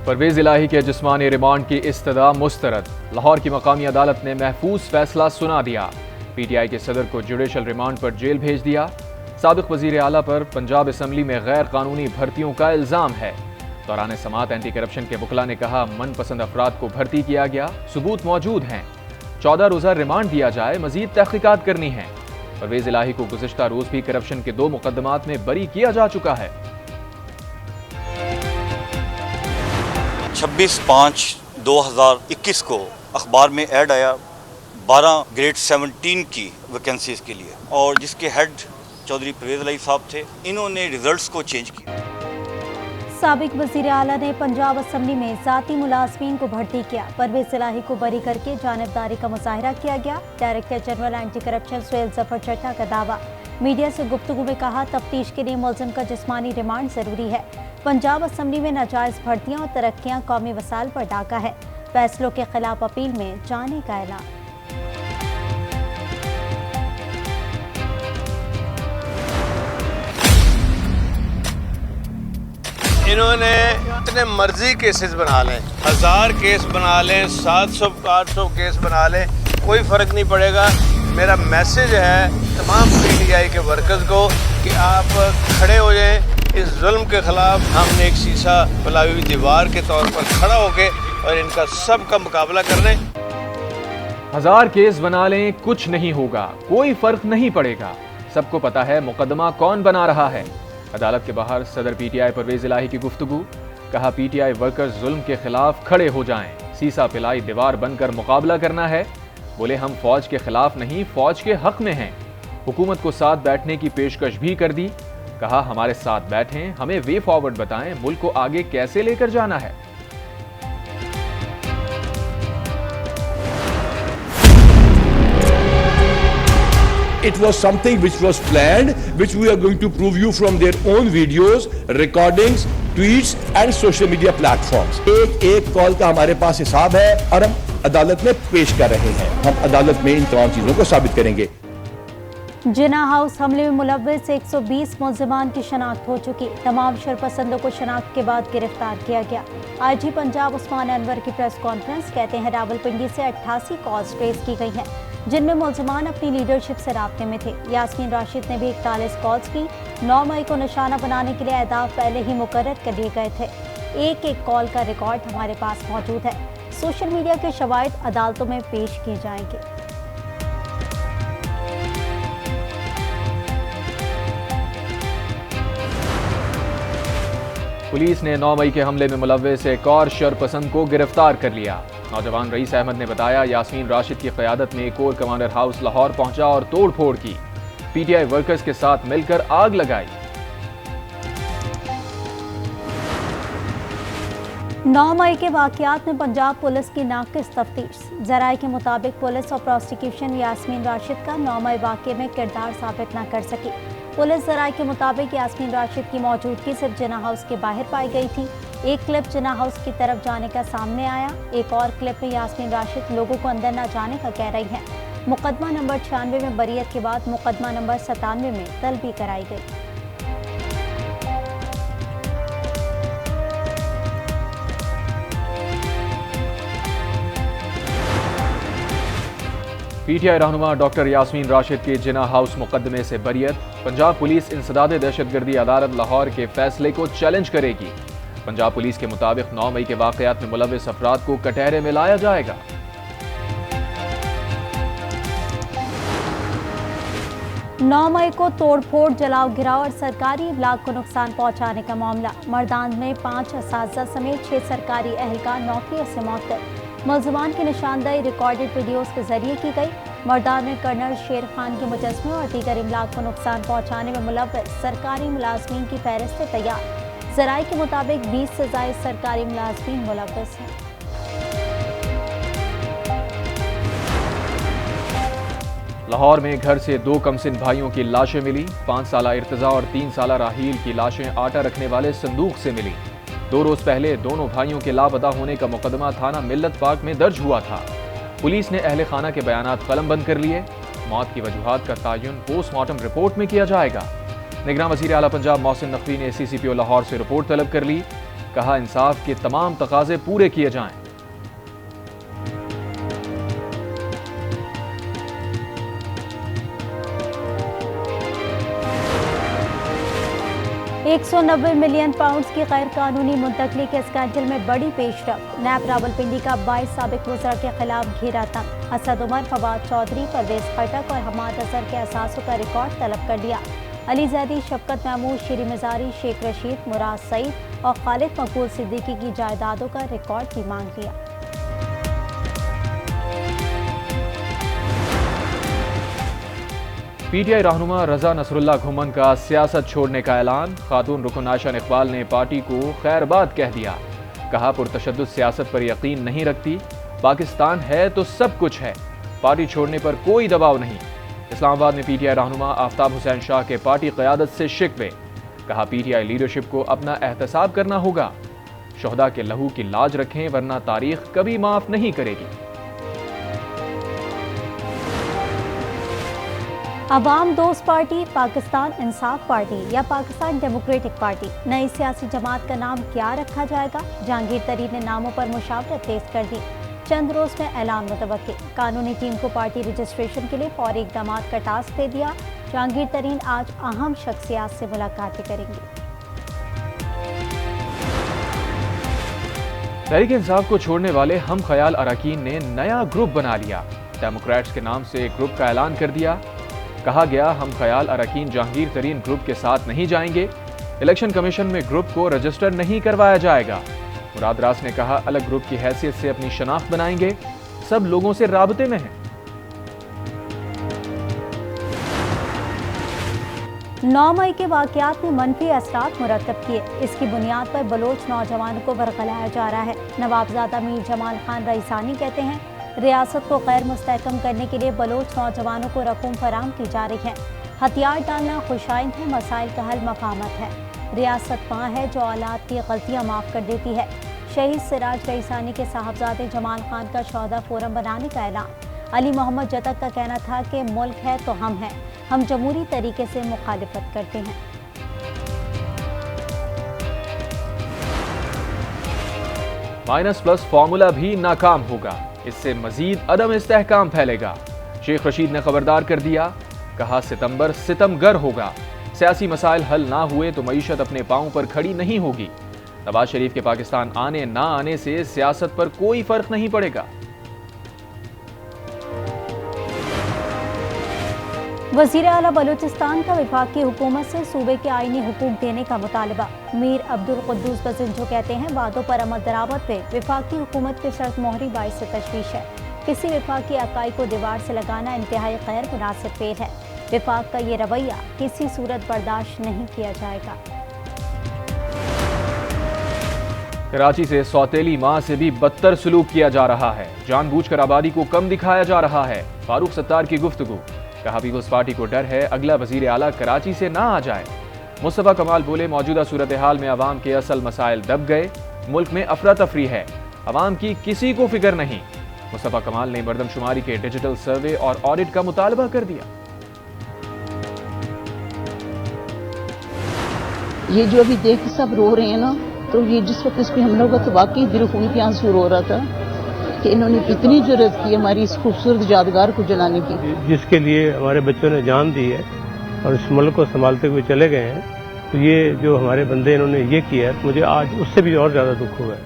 परवेज इलाही के जिस्मानी रिमांड की इस्तदा मुस्तरद। लाहौर की मकामी अदालत ने महफूज फैसला सुना दिया। पीटीआई के सदर को जुडिशल रिमांड पर जेल भेज दिया। साबिक वजीर आला पर पंजाब असम्बली में गैर कानूनी भर्तियों का इल्जाम है। दौरान समात एंटी करप्शन के वकला ने कहा, मनपसंद अफराद को भर्ती किया गया, सबूत मौजूद हैं। 14 रोजा रिमांड दिया जाए, मजीद तहकीकात करनी है। परवेज इलाही को गुज़िश्ता रोज भी करप्शन के 2 मुकदमात में बरी किया जा चुका है। 26/5/2021 को अखबार में ऐड आया 12 ग्रेड 17 की वैकेंसीज के लिए, और जिसके हेड चौधरी परवेज इलाही साहब थे। इन्होंने रिजल्ट्स को चेंज किया। साबिक वजीर आला ने पंजाब असम्बली में ज़ाती मुलाजमीन को भर्ती किया। परवेज इलाही को बरी करके जानिबदारी का मुजाहिरा किया गया। Director general anti corruption Suhail Zafar Chadha का दावा। मीडिया से गुफ्तगू में कहा, तफ्तीश के लिए मुलजिम का जिस्मानी रिमांड जरूरी है। पंजाब असम्बली में नाजायज भर्तियां और तरक्कियां कौमी वसाइल पर डाका है। फैसलों के खिलाफ अपील में जाने का ऐलान। इन्होंने इतने मर्जी केसेस बना लें, 1000 केस बना लें, 700-800 केस बना लें, कोई फर्क नहीं पड़ेगा। मेरा मैसेज है तमाम पीटीआई के वर्कर्स को कि आप खड़े हो जाएं। इस जुल्म के खिलाफ हमने एक शीशा फैलाई हुई दीवार के तौर पर खड़ा होके और इनका सब का मुकाबला कर लें। 1000 केस बना लें, कुछ नहीं होगा, कोई फर्क नहीं पड़ेगा। सबको पता है मुकदमा कौन बना रहा है। अदालत के बाहर सदर पीटीआई परवेज इलाही की गुफ्तगू। कहा, पीटीआई वर्कर्स जुल्म के खिलाफ खड़े हो जाएं, सीसा पिलाई दीवार बनकर मुकाबला करना है। बोले, हम फौज के खिलाफ नहीं, फौज के हक में हैं। हुकूमत को साथ बैठने की पेशकश भी कर दी। कहा, हमारे साथ बैठें, हमें वे फॉरवर्ड बताएं, मुल्क को आगे कैसे लेकर जाना है। It was something which was planned, which we are going to prove you from their own videos, recordings, tweets and social media platforms. एक कॉल का हमारे पास हिसाब है और हम अदालत में पेश कर रहे हैं। हम अदालत में इन तमाम चीजों को साबित करेंगे। जिन्ना हाउस हमले में मुलव्विस 120 मुल्जिमान की शनाख्त हो चुकी। तमाम शरपसंदों को शनाख्त के बाद गिरफ्तार किया गया। आईजी पंजाब उस्मान अनवर की प्रेस कॉन्फ्रेंस। कहते हैं, रावलपिंडी से 88 कॉल्स ट्रेस की गई हैं, जिनमें मुल्जिमान अपनी लीडरशिप से राब्ते में थे। यास्मीन राशिद ने भी 41 कॉल्स की। 9 मई को निशाना बनाने के लिए अहदाफ पहले ही मुकर्रर कर लिए गए थे। एक कॉल का रिकॉर्ड हमारे पास मौजूद है। सोशल मीडिया के शवाहिद अदालतों में पेश किए जाएंगे। पुलिस ने 9 मई के हमले में मुलव्विस एक और शरपसंद को गिरफ्तार कर लिया। नौजवान रईस अहमद ने बताया, यास्मीन राशिद की क़यादत में कोर कमांडर हाउस लाहौर पहुंचा और तोड़ फोड़ की। पीटीआई वर्कर्स के साथ मिलकर आग लगाई। 9 मई के वाक़यात में पंजाब पुलिस की नाक़िस तफ्तीश। ज़राए के मुताबिक पुलिस और प्रोसिक्यूशन यास्मीन राशिद का 9 मई वाक़े में किरदार साबित न कर सकी। पुलिस ज़राए के मुताबिक यास्मीन राशिद की मौजूदगी सिर्फ जिन्ना हाउस के बाहर पाई गई थी। एक क्लिप जिन्ना हाउस की तरफ जाने का सामने आया। एक और क्लिप में यास्मीन राशिद लोगों को अंदर न जाने का कह रही हैं। मुकदमा नंबर 96 में बरियत के बाद मुकदमा नंबर 97 में तलबी कराई गई। पीटीआई रहनुमा डॉक्टर यास्मीन राशिद के जिन्ना हाउस मुकदमे से बरियत। पंजाब पुलिस इंसदाद दहशतगर्दी अदालत लाहौर के फैसले को चैलेंज करेगी। पंजाब पुलिस के मुताबिक 9 मई के वाक़यात में मुलव्विस अफराद को कटहरे में लाया जाएगा। नौ मई को तोड़फोड़, जलाव गिराव और सरकारी इब्लाग को नुकसान पहुंचाने का मामला। मर्दान में 5 असातिज़ा समेत 6 सरकारी एहलकार नौकरियों से मुअत्तल। मुल्ज़िमान की निशानदेही रिकॉर्डेड वीडियोस के जरिए की गई। मर्दान में कर्नल शेर खान के मुजस्मे और दीगर इमलाक को नुकसान पहुंचाने में मुलव्विस सरकारी मुलाजमीन की फहरिस्त तैयार। ज़राए के मुताबिक 20 से ज़ायद सरकारी मुलाजमीन मुलव्विस हैं। लाहौर में घर से 2 कमसिन भाइयों की लाशें मिली। 5 साला इर्तजा और 3 साला राहील की लाशें आटा रखने वाले संदूक से मिली। 2 रोज पहले दोनों भाइयों के लापता होने का मुकदमा थाना मिल्लत पार्क में दर्ज हुआ था। पुलिस ने अहले खाना के बयानात कलमबंद कर लिए। मौत की वजूहात का तयन पोस्टमार्टम रिपोर्ट में किया जाएगा। निगरान वज़ीर आला पंजाब मोहसिन नकवी ने CCPO लाहौर से रिपोर्ट तलब कर ली। कहा इंसाफ के तमाम तकाजे पूरे किए जाएं। 190 मिलियन पाउंड्स की गैर कानूनी मुंतकली के स्कैंडल में बड़ी पेशरफ। नैब रावलपिंडी का 22 साबिक वज़रा के खिलाफ घेरा तंग। असद उमर, फवाद चौधरी, परवेज खटक और हमाद अजहर के असासों का रिकॉर्ड तलब कर लिया। अली जैदी, शफकत महमूद, शीरी मजारी, शेख रशीद, मुराद सईद और खालिद मकबूल सिद्दीकी की जायदादों का रिकॉर्ड भी मांग लिया। पीटीआई रहनुमा रजा नसरुल्लाह घुमन का सियासत छोड़ने का ऐलान। खातून रुकन आयशा इकबाल ने पार्टी को खैरबाद कह दिया। कहा पुरतशद्दुद सियासत पर यकीन नहीं रखती, पाकिस्तान है तो सब कुछ है, पार्टी छोड़ने पर कोई दबाव नहीं। इस्लामाबाद में पीटीआई रहनुमा आफ्ताब हुसैन शाह के पार्टी क़यादत से शिकवे। कहा पीटीआई लीडरशिप को अपना एहतसाब करना होगा। शोहदा के लहू की लाज रखें वरना तारीख कभी माफ नहीं करेगी। अवाम दोस्त पार्टी, पाकिस्तान इंसाफ पार्टी या पाकिस्तान डेमोक्रेटिक पार्टी, नई सियासी जमात का नाम क्या रखा जाएगा? जहांगीर तरीन ने नामों पर मुशावरत तेज कर दी। चंद रोज में ऐलान मुतवक्किल। कानूनी टीम को पार्टी रजिस्ट्रेशन के लिए फौरी इक़दाम का टास्क दे दिया। जहांगीर तरीन आज अहम शख्सियात से मुलाकातें करेंगे। तहरीक इंसाफ को छोड़ने वाले हम ख्याल अरकान ने नया ग्रुप बना लिया। डेमोक्रेट्स के नाम से एक ग्रुप का ऐलान कर दिया। कहा गया हम ख्याल अरकान जहांगीर तरीन ग्रुप के साथ नहीं जाएंगे। इलेक्शन कमीशन में ग्रुप को रजिस्टर नहीं करवाया जाएगा। मुराद रास ने कहा अलग ग्रुप की हैसियत से अपनी शनाख्त बनाएंगे, सब लोगों से राबते में हैं। 9 मई के वाक़यात ने मनफी असरात मुरतब किए। इसकी बुनियाद पर बलोच नौजवानों को बरगलाया जा रहा है। नवाबजादा मीर जमाल खान रईसानी कहते हैं रियासत को गैर मुस्तहकम करने के लिए बलोच नौजवानों को रकूम फराम की जा रही है। हथियार डालना खुशाइंद है, मसाइल का हल मफाहमत है। रियासत वहाँ है जो औलाद की गलतियाँ माफ़ कर देती है। शहीद सिराज रईसानी के साहबजादे जमाल खान का शोहदा फोरम बनाने का ऐलान। अली मोहम्मद जतक का कहना था कि मुल्क है तो हम जमहूरी तरीके से मुखालिफत करते हैं। -+ फार्मूला भी नाकाम होगा, इससे मजीद अदम इस्तेहकाम फैलेगा। शेख रशीद ने खबरदार कर दिया। कहा सितंबर सितमगर होगा, सियासी मसाइल हल ना हुए तो मईशत अपने पांव पर खड़ी नहीं होगी। नवाज शरीफ के पाकिस्तान आने ना आने से सियासत पर कोई फर्क नहीं पड़ेगा। वज़ीर आला बलूचिस्तान का वफाकी हुकूमत से सूबे के आईनी हुकूक देने का मुतालबा। मीर अब्दुल कुद्दूस बज़िंजो कहते हैं वादों पर अमल दरामद पे वफाकी हुकूमत की शर्त मोहरी बाइस से तशवीश है। किसी वफाकी अकाई को दीवार से लगाना इंतहाई गैर मुनासिब फेल है। वफाक का ये रवैया किसी सूरत बर्दाश्त नहीं किया जाएगा। कराची से सौतेली माँ से भी बदतर सलूक किया जा रहा है। जानबूझकर आबादी को कम दिखाया जा रहा है। फारूक सत्तार की गुफ्तगू। कहा पीपल्स पार्टी को डर है अगला वजीर आला कराची से ना आ जाए। मुस्तफा कमाल बोले मौजूदा सूरत हाल में अवाम के असल मसाइल दब गए, मुल्क में अफरा तफरी है, अवाम की किसी को फिक्र नहीं। मुस्तफा कमाल ने मरदमशुमारी के डिजिटल सर्वे और ऑडिट का मुतालबा कर दिया। ये जो अभी देख सब रो रहे हैं ना, तो ये जिस वक्त इस पे हमलों का तो वाकई दिल खून के आंसू रो रहा था कि इन्होंने कितनी जरूरत की हमारी इस खूबसूरत यादगार को जलाने की, जिसके लिए हमारे बच्चों ने जान दी है और इस मुल्क को संभालते हुए चले गए हैं। तो ये जो हमारे बंदे इन्होंने ये किया है, मुझे आज उससे भी और ज्यादा दुख हुआ है।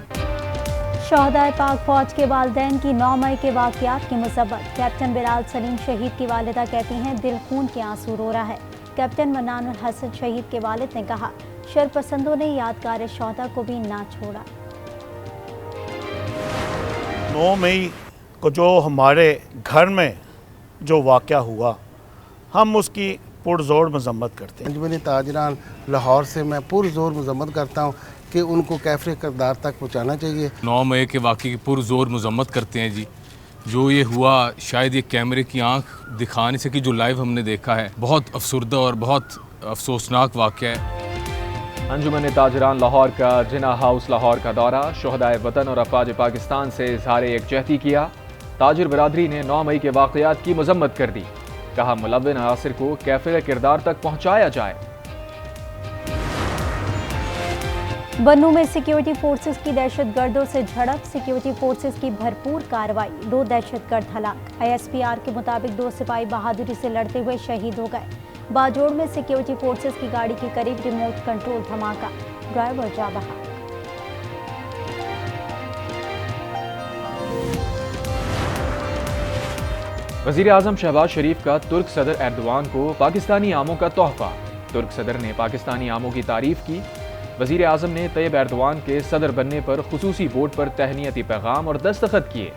शोहदाए पाक फौज के वालिदैन की 9 मई के वाक़यात की मुसब्बत। कैप्टन बिलाल सलीम शहीद की वालिदा कहती हैं दिल खून के आंसू रो रहा है। कैप्टन मन्नानुल हसन शहीद के वालिद ने कहा शरपसंदों ने यादगार शोहदा को भी ना छोड़ा। 9 मई को जो हमारे घर में जो वाक़या हुआ, हम उसकी पुरजोर मजम्मत करते हैं। अंजुमन ताजरान लाहौर से मैं पुरजोर मजम्मत करता हूँ कि उनको कैफरे किरदार तक पहुँचाना चाहिए। 9 मई के वाक़े की पुरजोर मजम्मत करते हैं जी। जो ये हुआ शायद ये कैमरे की आंख दिखा नहीं सकी, जो लाइव हमने देखा है, बहुत अफसुर्दा और बहुत अफसोसनाक वाक़या है। अंजुमन ताजरान लाहौर का जिना हाउस लाहौर का दौरा। शोहदाए वतन और अफवाज पाकिस्तान से इजहार यकजहती किया। ताजिर बरादरी ने 9 मई के वाक़यात की मजम्मत कर दी। कहा मुलव्विन अनासिर को कैफरे किरदार तक पहुँचाया जाए। बन्नू में सिक्योरिटी फोर्सेस की दहशतगर्दों से झड़प, सिक्योरिटी फोर्सेस की भरपूर कार्रवाई, 2 दहशतगर्द हलाक। ISPR के मुताबिक 2 सिपाही बहादुरी से लड़ते हुए शहीद हो गए। बाजोड़ में सिक्योरिटी फोर्सेस की गाड़ी के करीब रिमोट कंट्रोल धमाका, ड्राइवर जा बहा। वजीर आजम शहबाज शरीफ का तुर्क सदर एर्दोआन को पाकिस्तानी आमों का तोहफा। तुर्क सदर ने पाकिस्तानी आमों की तारीफ की। वजीर आजम ने तैयब एर्दोआन के सदर बनने पर खुसूसी बोर्ड पर तहनीती पैगाम और दस्तखत किए।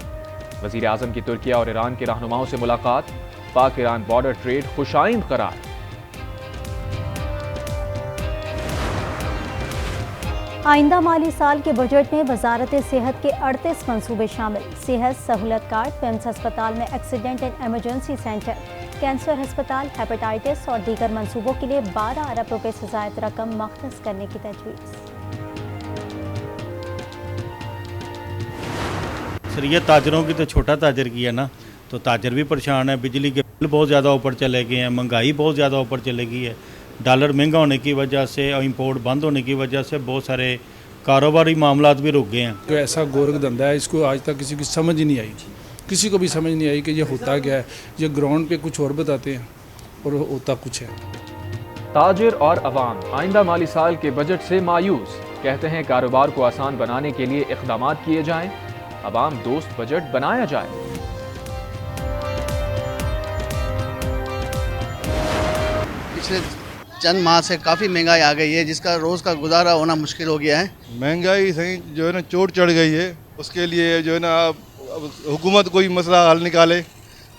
वजीर आजम की तुर्किया और ईरान के रहनुमाओं से मुलाकात, पाक ईरान बॉर्डर ट्रेड खुशाइंद करार। आइंदा माली साल के बजट में वजारत सेहत के 38 मंसूबे शामिल। सेहत सहूलत कार्ड, पिम्स अस्पताल में accident and emergency centre, cancer अस्पताल, हेपेटाइटिस और दीगर मंसूबों के लिए 12 अरब रुपए से ज़ायद रकम मख्तस करने की तजवीज़। सर ये ताजरों की तो छोटा ताजर की है ना, तो ताजर भी परेशान है। बिजली के बिल बहुत ज़्यादा ऊपर चले गए हैं, महंगाई बहुत ज़्यादा ऊपर चले गई है। डॉलर महंगा होने की वजह से और इंपोर्ट बंद होने की वजह से बहुत सारे कारोबारी मामलात भी रुक गए हैं। तो ऐसा गोरख धंधा है, इसको आज तक किसी की समझ ही नहीं आई, किसी को भी समझ नहीं आई कि ये होता क्या है। ये ग्राउंड पे कुछ और बताते हैं और होता कुछ है। ताजिर और अवाम आइंदा माली साल के बजट से मायूस, कहते हैं कारोबार को आसान बनाने के लिए इक़दाम किए जाएं, अवाम दोस्त बजट बनाया जाए। पिछले चंद माह से काफ़ी महंगाई आ गई है, जिसका रोज़ का गुजारा होना मुश्किल हो गया है। महंगाई सही जो है ना चोट चढ़ गई है, उसके लिए जो है ना हुकूमत कोई मसला हल निकाले।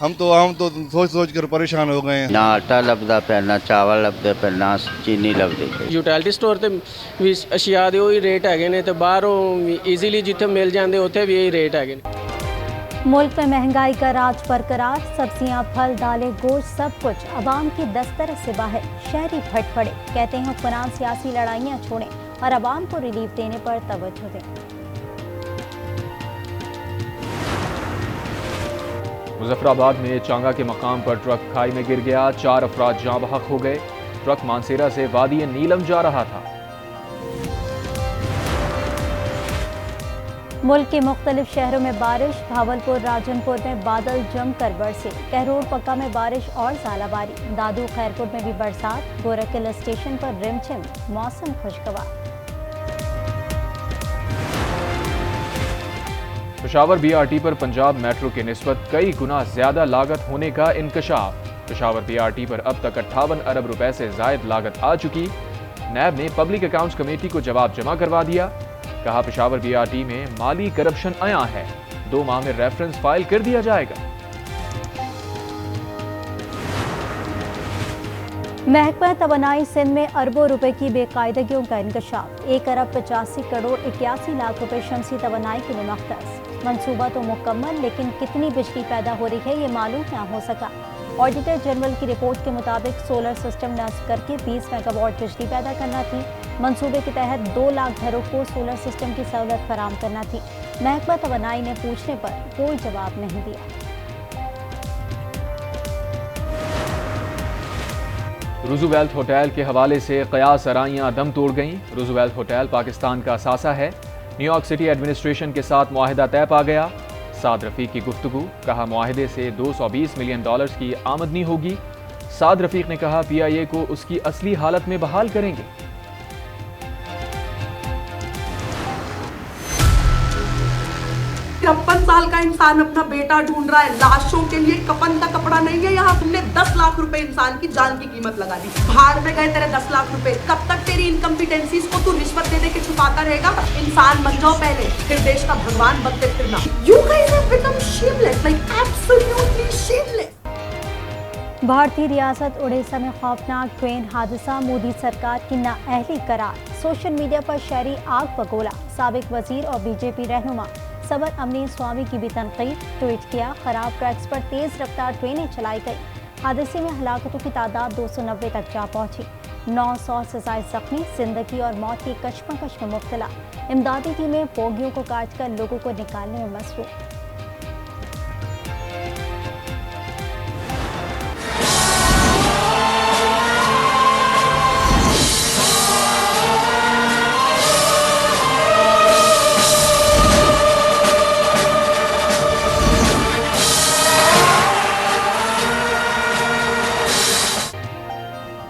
हम तो सोच सोच कर परेशान हो गए हैं। ना आटा लभदा पे, ना चावल लभदे पे, ना चीनी लभदी पे। यूटिलिटी स्टोर ਤੇ ਵੀ ਅਸ਼ੀਆ ਦੇ ਉਹੀ ਰੇਟ ਹੈਗੇ ਨੇ ਤੇ ਬਾਹਰੋਂ ਈਜ਼ੀਲੀ ਜਿੱਥੇ ਮਿਲ ਜਾਂਦੇ ਉੱਥੇ ਵੀ ਇਹੀ ਰੇਟ ਹੈਗੇ ਨੇ। मुल्क में महंगाई का राज बरकरार, सब्जियां, फल, दालें, गोश्त सब कुछ अवाम की दस्तरस से बाहर। शहरी फटफड़े, कहते हैं हुक्मरान सियासी लड़ाइयाँ छोड़ें और अवाम को रिलीफ देने पर तवज्जो दें। मुजफ्फराबाद में चांगा के मकाम पर ट्रक खाई में गिर गया, 4 अफराद जाँ बहक हो गए। ट्रक मानसेरा से वादी नीलम जा रहा था। मुल्क के मुख्तलिफ शहरों में बारिश, भावलपुर, राजनपुर में बादल जमकर बरसे, कहरोड़ पक्का में बारिश और ज़ालाबारी, दादू खैरपुर में भी बरसात, गोरखकिल स्टेशन पर रिमझिम, मौसम खुशगवार। पेशावर BRT पर पंजाब मेट्रो के निस्बत कई गुना ज्यादा लागत होने का इंकशाफ। पेशावर BRT पर अब तक 58 अरब रुपए से जायद लागत आ चुकी। नैब ने पब्लिक अकाउंट्स कमेटी को जवाब जमा करवा दिया। कहा पेशावर BRT में माली करप्शन आया है, 2 माह में रेफरेंस फाइल कर दिया जाएगा। महकमा तवानाई सिंध में अरबों रुपए की बेकायदगियों का इंकशाफ, 1 अरब 85 करोड़ 81 लाख रुपए शमसी तवानाई के लिए मख्तस। मंसूबा तो मुकम्मल, लेकिन कितनी बिजली पैदा हो रही है ये मालूम ना हो सका। ऑडिटर जनरल की रिपोर्ट के मुताबिक सोलर सिस्टम नस्ब करके 20 मेगावाट बिजली पैदा करना थी। मंसूबे के तहत 2 लाख घरों को सोलर सिस्टम की सहूलत फराहम करना थी। महकमा तवानाई ने पूछने पर कोई जवाब नहीं दिया। रूजवेल्ट होटल के हवाले से कयास आराइयां दम तोड़ गईं। रूजवेल्ट होटल पाकिस्तान का असासा है। न्यूयॉर्क सिटी एडमिनिस्ट्रेशन के साथ मुआहिदा तय पा गया। साद रफीक की गुफ्तगू, कहा मुआहिदे से $220 मिलियन की आमदनी होगी। साद रफीक ने कहा PIA को उसकी असली हालत में बहाल करेंगे। 53 साल का इंसान अपना बेटा ढूंढ रहा है, लाशों के लिए कफन का कपड़ा नहीं है। यहाँ तुमने 10 लाख रुपए इंसान की जान की कीमत लगा दी। भाड़ में गए तेरे 10 लाख रुपए। कब तक तेरी इनकम्पिटेंसीज को तू रिश्वत दे के छुपाता रहेगा? इंसान बन जाओ पहले, फिर देश का भगवान बनते फिरना। You guys have become shameless, like absolutely shameless. भारतीय रियासत उड़ीसा में खौफनाक ट्रेन हादसा, मोदी सरकार की नाअहली करार। सोशल मीडिया पर शहरी आग बगोला। साबिक वजीर और BJP रहनुमा सबर अमनीन स्वामी की भी तनकीद। ट्वीट किया, खराब ट्रैक्स पर तेज रफ्तार ट्रेनें चलाई गई। हादसे में हलाकतों की तादाद 290 तक जा पहुंची। 900 से ज्यादा जख्मी, जिंदगी और मौत की कशमकश में मुब्तला। इमदादी टीमें बोगियों को काटकर लोगों को निकालने में मसरूफ।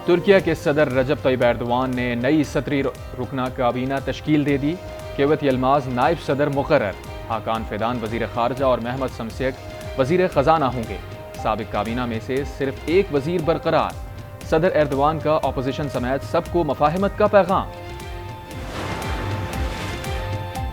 तुर्किया के सदर रजब तैयब एर्दोआन ने नई 17 रुकना काबीना तश्कील दे दी। केवत यलमाज नायब सदर मुकर्रर, हाकान फिदान वजीर खारजा और महमद शमसेक वजीर खजाना होंगे। साबिक काबीना में से सिर्फ एक वजीर बरकरार। सदर एर्दोआन का अपोजिशन समेत सबको मफाहमत का पैगाम।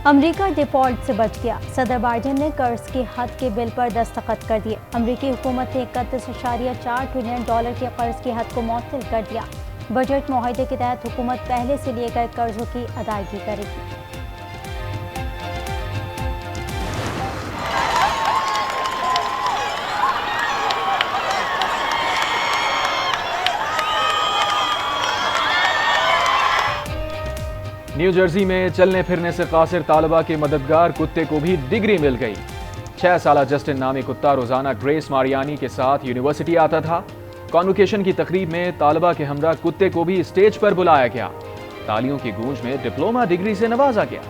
अमेरिका डिफॉल्ट से बच गया। सदर बाइडेन ने कर्ज के हद के बिल पर दस्तखत कर दिए। अमेरिकी हुकूमत ने $31.4 ट्रिलियन के कर्ज की हद को मुअत्तल कर दिया। बजट मुआहदे के तहत हुकूमत पहले से लिए गए कर्जों की अदायगी करेगी। न्यू जर्सी में चलने फिरने से कासिर तालिबा के मददगार कुत्ते को भी डिग्री मिल गई। 6 साला जस्टिन नामी कुत्ता रोजाना ग्रेस मारियानी के साथ यूनिवर्सिटी आता था। कॉन्वोकेशन की तकरीब में तालिबा के हमरा कुत्ते को भी स्टेज पर बुलाया गया। तालियों की गूंज में डिप्लोमा डिग्री से नवाजा गया।